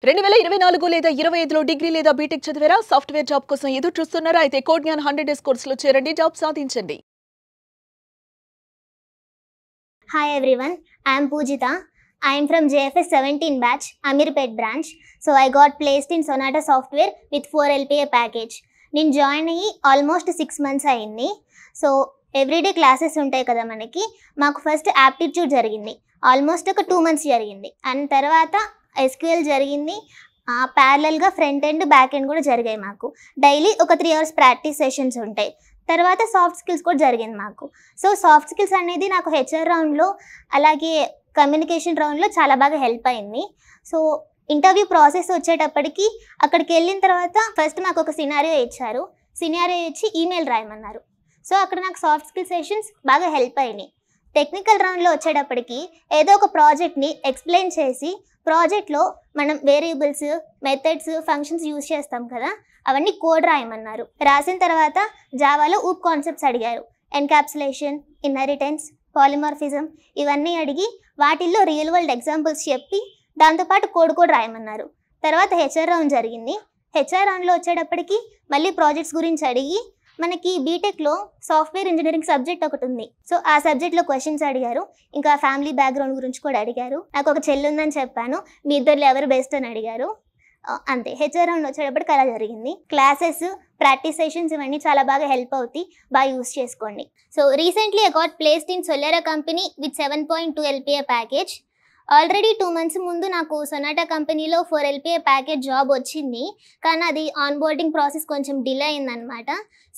2024 లేదా 25లో డిగ్రీ లేదా బీటెక్ చదివారా? సాఫ్ట్‌వేర్ జాబ్ కోసం ఎదురు చూస్తున్నారా? అయితే కోడ్ జ్ఞాన్ 100 డేస్ కోర్సులో చేరండి, జాబ్ సాధించండి. Hi everyone, I am Poojita. I am from JFS 17 batch, Amirpet branch. So I got placed in Sonata Software with 4 LPA package. నేను జాయిన్ అయ్యి ఆల్మోస్ట్ 6 మంత్స్ అయింది. సో ఎవ్రీడే క్లాసెస్ ఉంటాయి కదా మనకి. మాకు ఫస్ట్ యాప్టిట్యూడ్ జరిగింది, almost ఒక 2 months జరిగింది. అండ్ తర్వాత SQL జరిగింది, ప్యారలల్గా ఫ్రంట్ ఎండ్ బ్యాక్ ఎండ్ కూడా జరిగాయి మాకు. డైలీ ఒక 3 hours ప్రాక్టీస్ సెషన్స్ ఉంటాయి. తర్వాత సాఫ్ట్ స్కిల్స్ కూడా జరిగింది మాకు. సో సాఫ్ట్ స్కిల్స్ అనేది నాకు HR రౌండ్లో అలాగే కమ్యూనికేషన్ రౌండ్లో చాలా బాగా హెల్ప్ అయింది. సో ఇంటర్వ్యూ ప్రాసెస్ వచ్చేటప్పటికి అక్కడికి వెళ్ళిన తర్వాత ఫస్ట్ మాకు ఒక సినారియో ఇచ్చారు. సినారియో ఇచ్చి ఈమెయిల్ రాయమన్నారు. సో అక్కడ నాకు సాఫ్ట్ స్కిల్ సెషన్స్ బాగా హెల్ప్ అయినాయి. టెక్నికల్ రౌండ్లో వచ్చేటప్పటికి ఏదో ఒక ప్రాజెక్ట్ని ఎక్స్ప్లెయిన్ చేసి ప్రాజెక్ట్లో మనం వేరియబుల్స్, మెథడ్స్, ఫంక్షన్స్ యూజ్ చేస్తాం కదా, అవన్నీ కోడ్ రాయమన్నారు. రాసిన తర్వాత జావాలో ఊప్ కాన్సెప్ట్స్ అడిగారు. ఎన్కాప్సులేషన్, ఇన్హెరిటెన్స్, పాలిమార్ఫిజం ఇవన్నీ అడిగి వాటిల్లో రియల్ వరల్డ్ ఎగ్జాంపుల్స్ చెప్పి దాంతోపాటు కోడ్ కూడా రాయమన్నారు. తర్వాత HR రౌండ్ జరిగింది. HR రౌండ్లో వచ్చేటప్పటికి మళ్ళీ ప్రాజెక్ట్స్ గురించి అడిగి మనకి బీటెక్లో సాఫ్ట్వేర్ ఇంజనీరింగ్ సబ్జెక్ట్ ఒకటి ఉంది. సో ఆ సబ్జెక్ట్లో క్వశ్చన్స్ అడిగారు. ఇంకా ఫ్యామిలీ బ్యాక్గ్రౌండ్ గురించి కూడా అడిగారు. నాకు ఒక చెల్లి ఉందని చెప్పాను, మీ ఇద్దరిలో ఎవరు బెస్ట్ అని అడిగారు. అంతే, HR రౌండ్ వచ్చేటప్పటికి అలా జరిగింది. క్లాసెస్, ప్రాక్టీస్ సెషన్స్ ఇవన్నీ చాలా బాగా హెల్ప్ అవుతాయి, బాగా యూస్ చేసుకోండి. So recently I got placed in Solera company with 7.2 LPA package. Already 2 months ముందు నాకు సొనాటా కంపెనీలో 4 LPA ప్యాకేజ్ జాబ్ వచ్చింది, కానీ అది ఆన్బోర్డింగ్ ప్రాసెస్ కొంచెం డిలే అయిందనమాట.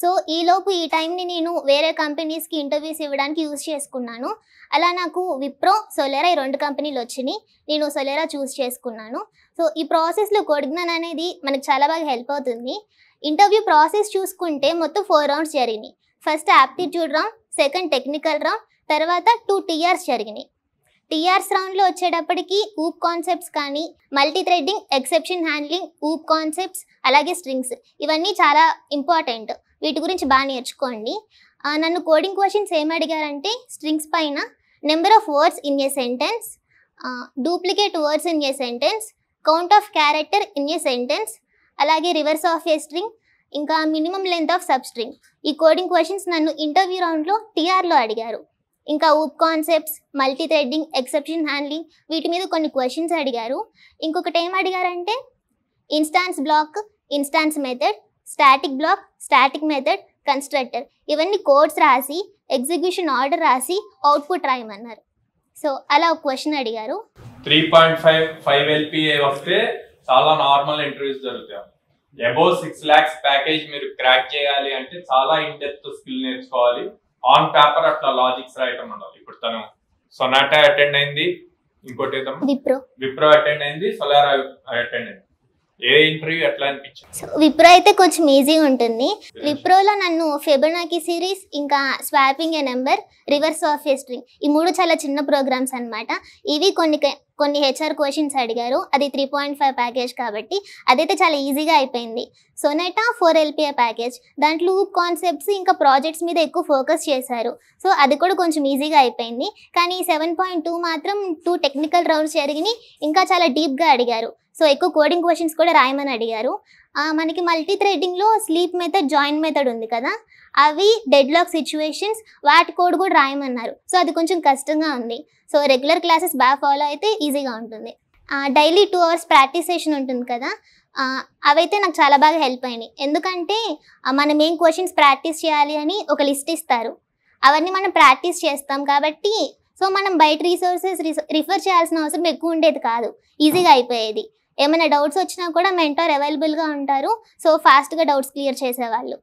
సో ఈలోపు ఈ టైంని నేను వేరే కంపెనీస్కి ఇంటర్వ్యూస్ ఇవ్వడానికి యూజ్ చేసుకున్నాను. అలా నాకు విప్రో, సొలేరా ఈ 2 కంపెనీలు వచ్చినాయి. నేను సొలేరా చూస్ చేసుకున్నాను. సో ఈ ప్రాసెస్లో కోడ్ జ్ఞాన్ అనేది మనకు చాలా బాగా హెల్ప్ అవుతుంది. ఇంటర్వ్యూ ప్రాసెస్ చూసుకుంటే మొత్తం 4 rounds జరిగినాయి. First aptitude round, second technical round, తర్వాత 2 TRs జరిగినాయి. TRs రౌండ్లో వచ్చేటప్పటికి ఊప్ కాన్సెప్ట్స్ కానీ, multithreading, exception handling, OOP concepts, అలాగే స్ట్రింగ్స్ ఇవన్నీ చాలా ఇంపార్టెంట్. వీటి గురించి బాగా నేర్చుకోండి. నన్ను కోడింగ్ క్వశ్చన్స్ ఏం అడిగారంటే స్ట్రింగ్స్ పైన number of words in a sentence, duplicate words in a sentence, count of character in a sentence, అలాగే రివర్స్ ఆఫ్ ఏ స్ట్రింగ్, ఇంకా minimum length of substring. ఈ కోడింగ్ క్వశ్చన్స్ నన్ను interview రౌండ్లో TRలో అడిగారు. ఇంకా OOP concepts, multithreading, exception handling వీటి మీద కొన్ని క్వశ్చన్స్ అడిగారు. ఇంకొకటి ఏం అడిగారంటే instance block, instance method, static block, static method, constructor ఇవన్నీ కోడ్స్ రాసి ఎగ్జిక్యూషన్ ఆర్డర్ రాసి అవుట్పుట్ రాయమన్నారు. సో అలా ఒక క్వశ్చన్ అడిగారు. 3.5 LPA వస్తే చాలా నార్మల్ ఇంటర్వ్యూస్ జరుగుతాయి. అబౌవ్ 6 lakhs ప్యాకేజ్ మీరు క్రాక్ చేయాలి అంటే చాలా ఇన్ డెప్త్ స్కిల్ నేర్చుకోవాలి. ఆన్ పేపర్ అట్లా లాజిక్స్ రాయటం ఉండాలి. ఇప్పుడు తను సొనాటా అటెండ్ అయింది, ఇంకోటి విప్రో అటెండ్ అయింది, సొలేరా అటెండ్ అయింది. ఏ ఇంటర్వ్యూ ఎట్లా అనిపించింది? సో విప్రో అయితే కొంచెం ఈజీగా ఉంటుంది. విప్రోలో నన్ను ఫిబొనాకీ సిరీస్, ఇంకా swapping A number, reverse of a string ఈ 3 చాలా చిన్న ప్రోగ్రామ్స్ అనమాట. ఇవి కొన్ని HR క్వశ్చన్స్ అడిగారు. అది 3.5 ప్యాకేజ్ కాబట్టి అదైతే చాలా ఈజీగా అయిపోయింది. సొనాటా 4 LPA ప్యాకేజ్, దాంట్లో ఊప్ కాన్సెప్ట్స్ ఇంకా ప్రాజెక్ట్స్ మీద ఎక్కువ ఫోకస్ చేశారు. సో అది కూడా కొంచెం ఈజీగా అయిపోయింది. కానీ 7.2 మాత్రం 2 టెక్నికల్ రౌండ్స్ జరిగినాయి, ఇంకా చాలా డీప్గా అడిగారు. సో ఎక్కువ కోడింగ్ క్వశ్చన్స్ కూడా రాయమని అడిగారు. మనకి మల్టీ థ్రెడ్డింగ్లో స్లీప్ మెథడ్, జాయిన్ మెథడ్ ఉంది కదా, అవి డెడ్ లాక్ సిచ్యువేషన్స్, వాటి కోడ్ కూడా రాయమన్నారు. సో అది కొంచెం కష్టంగా ఉంది. సో రెగ్యులర్ క్లాసెస్ బాగా ఫాలో అయితే ఈజీగా ఉంటుంది. డైలీ 2 hours ప్రాక్టీస్ సెషన్ ఉంటుంది కదా, అవైతే నాకు చాలా బాగా హెల్ప్ అయినాయి. ఎందుకంటే మనం ఏం క్వశ్చన్స్ ప్రాక్టీస్ చేయాలి అని ఒక లిస్ట్ ఇస్తారు, అవన్నీ మనం ప్రాక్టీస్ చేస్తాం కాబట్టి సో మనం బయట రిసోర్సెస్ రిఫర్ చేయాల్సిన అవసరం ఎక్కువ ఉండేది కాదు, ఈజీగా అయిపోయేది. ఏమైనా డౌట్స్ వచ్చినా కూడా మెంటార్ అవైలబుల్గా ఉంటారు. సో ఫాస్ట్గా డౌట్స్ క్లియర్ చేసేవాళ్ళు.